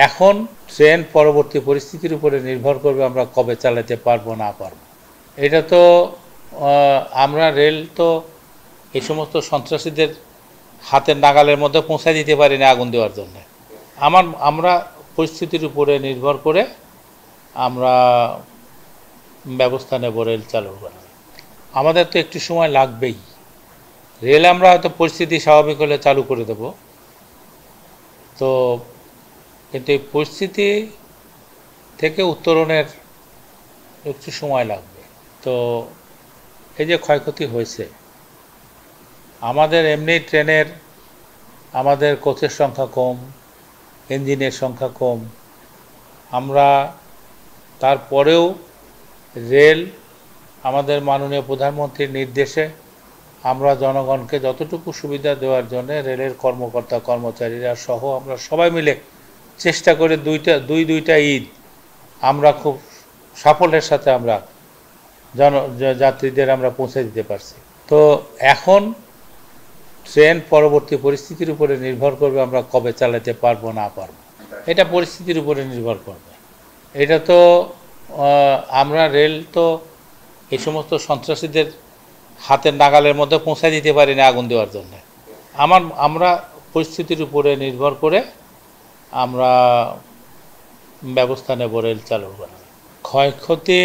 এখন ট্রেন পরবর্তী পরিস্থিতির উপরে নির্ভর করবে আমরা কবে চালাতে পারবো না পারবো। এটা তো আমরা রেল তো এই সমস্ত সন্ত্রাসীদের হাতের নাগালের মধ্যে পৌঁছায় দিতে পারি না আগুন দেওয়ার জন্য। আমরা পরিস্থিতির উপরে নির্ভর করে আমরা ব্যবস্থা নেব রেল চালু করার। আমাদের তো একটু সময় লাগবেই। রেল আমরা হয়তো পরিস্থিতি স্বাভাবিক হলে চালু করে দেব, তো কিন্তু এই পরিস্থিতি থেকে উত্তরণের একটু সময় লাগবে। তো এই যে ক্ষয়ক্ষতি হয়েছে, আমাদের এমনি ট্রেনের আমাদের কোচের সংখ্যা কম, ইঞ্জিনের সংখ্যা কম, আমরা তারপরেও রেল আমাদের মাননীয় প্রধানমন্ত্রীর নির্দেশে আমরা জনগণকে যতটুকু সুবিধা দেওয়ার জন্য রেলের কর্মকর্তা কর্মচারীরা সহ আমরা সবাই মিলে চেষ্টা করে দুইটা ঈদ আমরা খুব সাফল্যের সাথে আমরা যাত্রীদের আমরা পৌঁছে দিতে পারছি। তো এখন ট্রেন পরবর্তী পরিস্থিতির উপরে নির্ভর করবে আমরা কবে চালাতে পারবো না পারবো। এটা পরিস্থিতির উপরে নির্ভর করবে। এটা তো আমরা রেল তো এই সমস্ত সন্ত্রাসীদের হাতের নাগালের মধ্যে পৌঁছায় দিতে পারি না আগুন দেওয়ার জন্য। আমরা পরিস্থিতির উপরে নির্ভর করে আমরা ব্যবস্থা নেব রেল চালু করার। ক্ষয়ক্ষতি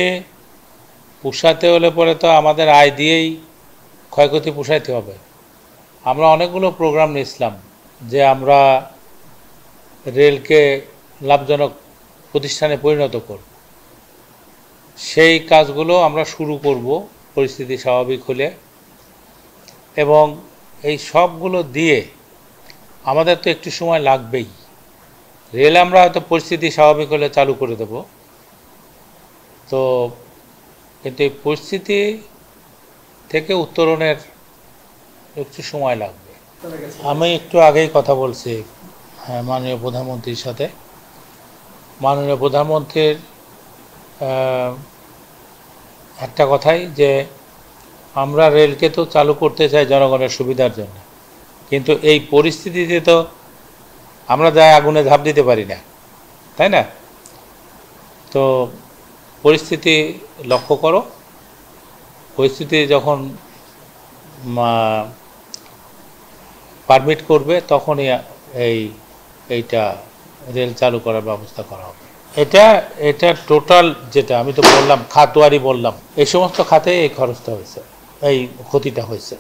পোষাতে হলে পরে তো আমাদের আয় দিয়েই ক্ষয়ক্ষতি পোষাইতে হবে। আমরা অনেকগুলো প্রোগ্রাম নিয়েছিলাম যে আমরা রেলকে লাভজনক প্রতিষ্ঠানে পরিণত করব। সেই কাজগুলো আমরা শুরু করব পরিস্থিতি স্বাভাবিক হলে, এবং এই সবগুলো দিয়ে আমাদের তো একটু সময় লাগবেই। রেল আমরা হয়তো পরিস্থিতি স্বাভাবিক হলে চালু করে দেব, তো কিন্তু এই পরিস্থিতি থেকে উত্তরণের একটু সময় লাগবে। আমি একটু আগেই কথা বলছি মাননীয় প্রধানমন্ত্রীর সাথে। মাননীয় প্রধানমন্ত্রীর একটা কথাই যে আমরা রেলকে তো চালু করতে চাই জনগণের সুবিধার জন্য, কিন্তু এই পরিস্থিতিতে তো আমরা যাই আগুনে ঝাঁপ দিতে পারি না, তাই না? তো পরিস্থিতি লক্ষ্য করো, পরিস্থিতি যখন পারমিট করবে তখনই এইটা রেল চালু করার ব্যবস্থা করা হবে। এটা টোটাল যেটা আমি তো বললাম, খাতওয়ারি বললাম, এই সমস্ত খাতে এই খরচটা হয়েছে, এই ক্ষতিটা হয়েছে।